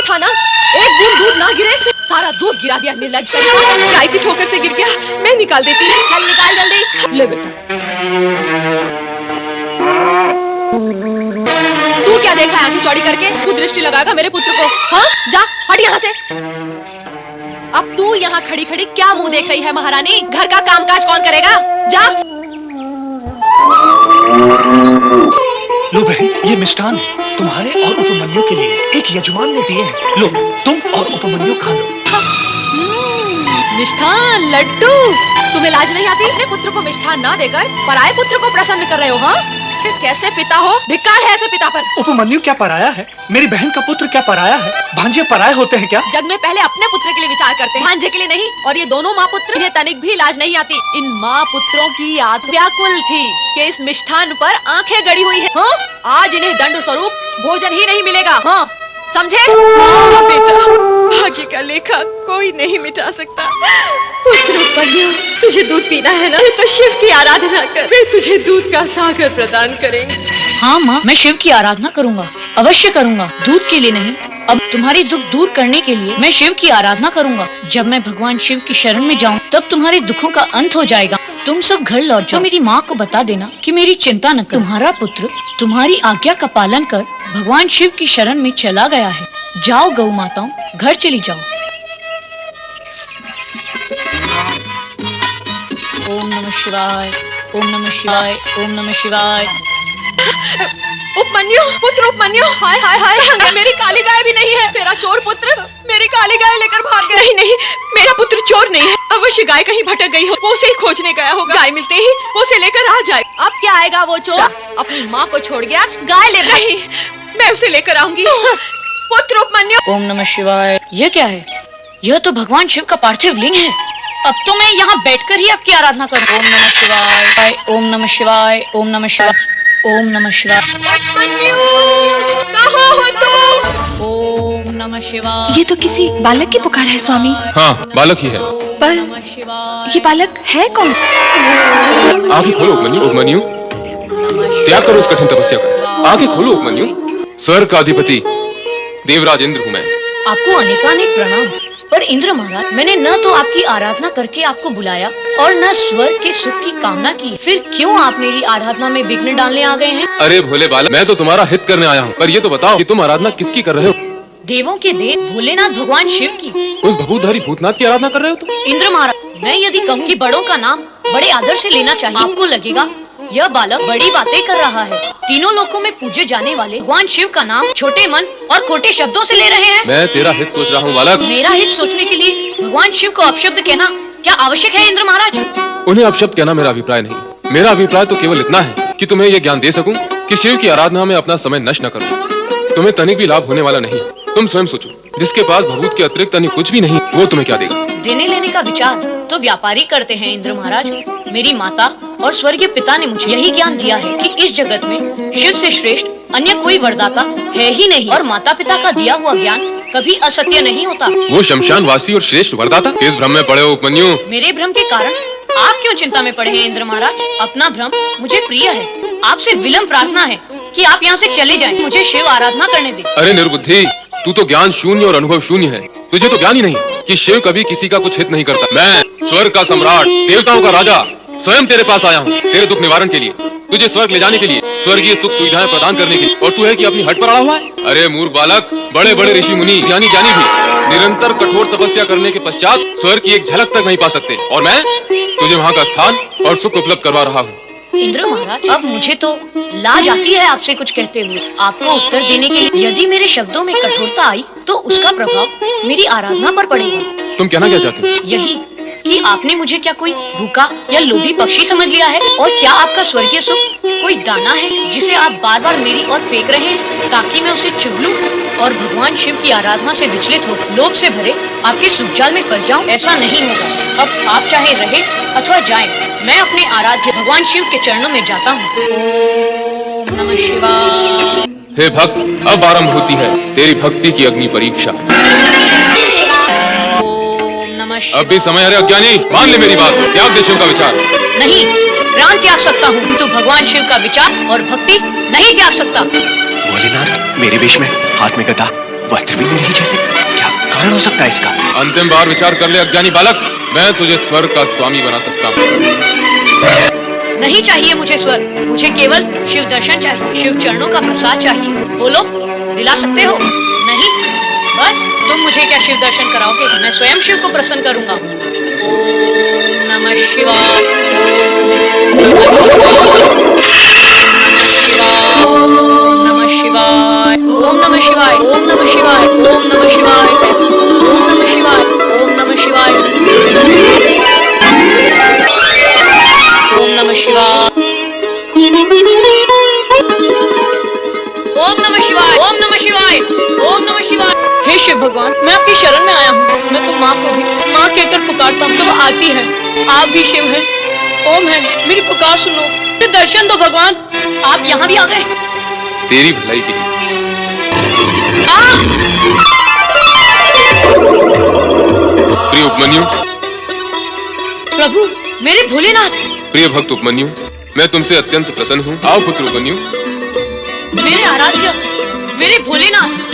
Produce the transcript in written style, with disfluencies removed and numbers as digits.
था ना, एक बूंद दूध ना गिरे, सारा दूध गिरा दिया निर्लज्ज करके। गाय की ठोकर से गिर गया, मैं निकाल देती हूँ। चल निकाल जल्दी। ले बेटा, तू क्या देख रहा है आंखें चौड़ी करके? तू दृष्टि लगाएगा मेरे पुत्र को? हाँ, जा हट यहाँ से। अब तू यहाँ खड़ी खड़ी क्या मुंह देख रही है महारानी? घर का कामकाज कौन करेगा? जा। लो बहन, ये मिष्ठान है तुम्हारे और उपमन्यु के लिए, एक यजमान ने दिए हैं। लो, तुम और उपमन्यु खा लो। मिष्ठान, लड्डू। तुम्हें लाज नहीं आती? अपने पुत्र को मिष्ठान ना देकर पराये पुत्र को प्रसन्न कर रहे हो? हाँ, कैसे पिता हो? धिक्कार है ऐसे पिता पर। उपमन्यु क्या पराया है? मेरी बहन का पुत्र क्या पराया है? भांजे पराये होते हैं क्या? जग में पहले अपने पुत्र के लिए विचार करते हैं, भांजे के लिए नहीं। और ये दोनों माँ पुत्र, इन्हें तनिक भी लाज नहीं आती। इन माँ पुत्रों की आत्मा व्याकुल थी कि इस मिष्ठान पर आंखें गड़ी हुई है। हाँ? आज इन्हें दंड स्वरूप भोजन ही नहीं मिलेगा। हाँ, समझे? बेटा, भाग्य का लेखा कोई नहीं मिटा सकता। पुत्र उपमन्यु, तुझे दूध पीना है ना? तो शिव की आराधना कर, वे तुझे दूध का सागर प्रदान करेंगे। हाँ माँ, मैं शिव की आराधना करूँगा, अवश्य करूँगा। दूध के लिए नहीं, अब तुम्हारी दुख दूर करने के लिए मैं शिव की आराधना करूँगा। जब मैं भगवान शिव की शरण में जाऊँ, तब तुम्हारे दुखों का अंत हो जाएगा। तुम सब घर लौट जाओ। मेरी माँ को बता देना कि मेरी चिंता न कर। तुम्हारा पुत्र तुम्हारी आज्ञा का पालन कर भगवान शिव की शरण में चला गया है। जाओ गौ माताओं, घर चली जाओ। ओम नमः शिवाय, ओम नमः शिवाय, ओम नमः शिवाय। उपमन्यु, पुत्र उपमन्यु। हाय हाय हाय, मेरी काली गाय भी नहीं है। तेरा चोर पुत्र मेरी काली गाय लेकर भाग गया। नहीं नहीं, मेरा पुत्र चोर नहीं है। अवश्य गाय कहीं भटक गई हो, वो उसे ही खोजने गया होगा। गाय मिलते ही वो उसे लेकर आ जाए। अब क्या आएगा वो चोर? अपनी माँ को छोड़ गया, गाय ले। नहीं, मैं उसे लेकर आऊंगी। पुत्र उपमन्यु। ओम नमः शिवाय। यह क्या है? यह तो भगवान शिव का पार्थिव लिंग है। अब तो मैं यहाँ बैठकर ही आपकी आराधना करूँ। ओम नमः शिवाय, ओम नमः शिवाय, ओम नमः शिवाय, ओम नमः शिवाय। उपमन्यु, कहाँ हो तुम? ओम नमः शिवाय। ये तो किसी बालक की पुकार है स्वामी। हाँ, बालक ही है। पर ये बालक है कौन? आंखें खोलो उपमन्यु। उपमन्यु, त्याग करो इस कठिन तपस्या का। आंखें खोलो उपमन्यु। स्वर्ग का अधिपति देवराज इंद्र हूँ मैं। आपको अनेकानेक प्रणाम। पर इंद्र महाराज, मैंने न तो आपकी आराधना करके आपको बुलाया और न स्वर्ग के सुख की कामना की। फिर क्यों आप मेरी आराधना में विघ्न डालने आ गए हैं? अरे भोले बालक, मैं तो तुम्हारा हित करने आया हूँ। पर ये तो बताओ कि तुम आराधना किसकी कर रहे हो? देवों के देव भोलेनाथ भगवान शिव की। उस भभूतधारी भूतनाथ की आराधना कर रहे हो तुम? इंद्र महाराज, मैं यदि कहूँ कि बड़ों का नाम बड़े आदर से लेना चाहिए, आपको लगेगा यह बालक बड़ी बातें कर रहा है। तीनों लोकों में पूजे जाने वाले भगवान शिव का नाम छोटे मन और खोटे शब्दों से ले रहे हैं। मैं तेरा हित सोच रहा हूँ बालक। मेरा हित सोचने के लिए भगवान शिव को अपशब्द कहना क्या आवश्यक है इंद्र महाराज? उन्हें अपशब्द कहना मेरा अभिप्राय नहीं। मेरा अभिप्राय तो केवल इतना है कि तुम्हें यह ज्ञान दे सकूं कि शिव की आराधना में अपना समय नष्ट न करो। तुम्हें तनिक भी लाभ होने वाला नहीं। तुम स्वयं सोचो, जिसके पास भभूत के अतिरिक्त तनिक कुछ भी नहीं, वो तुम्हें क्या देगा? देने लेने का विचार तो व्यापारी करते हैं इंद्र महाराज। मेरी माता और स्वर्गीय पिता ने मुझे यही ज्ञान दिया है कि इस जगत में शिव से श्रेष्ठ अन्य कोई वरदाता है ही नहीं, और माता पिता का दिया हुआ ज्ञान कभी असत्य नहीं होता। वो शमशान वासी और श्रेष्ठ वरदाता किस भ्रम में पड़े हो उपमन्यु? मेरे भ्रम के कारण आप क्यों चिंता में पड़े हैं इंद्र महाराज? अपना भ्रम मुझे प्रिय है। आपसे विलंब प्रार्थना है कि आप यहाँ से चले जाएं, मुझे शिव आराधना करने दें। अरे निर्बुद्धि, तू तो ज्ञान शून्य और अनुभव शून्य है। तुझे तो ज्ञान ही नहीं कि शिव कभी किसी का कुछ हित नहीं करता। मैं स्वर्ग का सम्राट, देवताओं का राजा, स्वयं तेरे पास आया हूँ तेरे दुख निवारण के लिए, तुझे स्वर्ग ले जाने के लिए, स्वर्गीय सुख सुविधाएं प्रदान करने के लिए। और तू है कि अपनी हट पर अड़ा हुआ है? अरे मूर्ख बालक, बड़े बड़े ऋषि मुनि ज्ञानी ज्ञानी भी निरंतर कठोर तपस्या करने के पश्चात स्वर्ग की एक झलक तक नहीं पा सकते, और मैं तुझे वहाँ का स्थान और सुख उपलब्ध करवा रहा हूँ। इंद्र महाराज, अब मुझे तो लाज आती है आपसे कुछ कहते हुए। आपको उत्तर देने के लिए यदि मेरे शब्दों में कठोरता आई तो उसका प्रभाव मेरी आराधना पर पड़ेगा। तुम कहना क्या चाहते हो? यही कि आपने मुझे क्या कोई भूखा या लोभी पक्षी समझ लिया है? और क्या आपका स्वर्गीय सुख कोई दाना है जिसे आप बार बार मेरी ओर फेंक रहे हैं ताकि मैं उसे चुग लूं और भगवान शिव की आराधना से विचलित हो लोभ से भरे आपके सुखजाल में फंस जाऊं? ऐसा नहीं होगा। अब आप चाहे रहे अथवा जाएं, मैं अपने आराध्य भगवान शिव के चरणों में जाता हूँ। ओम नमः शिवाय। हे भक्त, अब आरंभ होती है तेरी भक्ति की अग्नि परीक्षा। अब भी समय है अज्ञानी, मान ले मेरी बात, त्याग दे शिव का विचार। नहीं, प्राण त्याग सकता हूँ किंतु भगवान शिव का विचार और भक्ति नहीं त्याग सकता। भोलेनाथ, मेरे वेश में, हाथ में गदा, वस्त्र भी मेरे ही जैसे, क्या कारण हो सकता है इसका? अंतिम बार विचार कर ले अज्ञानी बालक, मैं तुझे स्वर्ग का स्वामी बना सकता हूँ। नहीं चाहिए मुझे स्वर्ग, मुझे केवल शिव दर्शन चाहिए, शिव चरणों का प्रसाद चाहिए। बोलो, दिला सकते हो? नहीं? बस तुम मुझे क्या शिव दर्शन कराओगे? मैं स्वयं शिव को प्रसन्न करूंगा। ओम नमः शिवाय, ओम नमः शिवाय, ओम नमः शिवाय, ओम नमः शिवाय, ओम नमः शिवाय, ओम नमः शिवाय, ओम नमः शिवाय, ओम नमः शिवाय, ओम नमः शिवाय, ओम नमः शिवाय, ओम नमः शिवाय। हे शिव भगवान, मैं आपकी शरण में आया हूँ। मैं तो माँ को भी माँ कहकर पुकारता हूँ तो वो आती है। आप भी शिव हैं, ओम है, मेरी पुकार सुनो, मुझे दर्शन दो भगवान। आप यहाँ भी आ गए? तेरी भलाई के लिए। प्रिय उपमन्यु, प्रभु मेरे भोलेनाथ, प्रिय भक्त उपमन्यु, मैं तुमसे अत्यंत प्रसन्न हूँ। आओ पुत्र उपमन्यु। मेरे आराध्य, मेरे भोलेनाथ।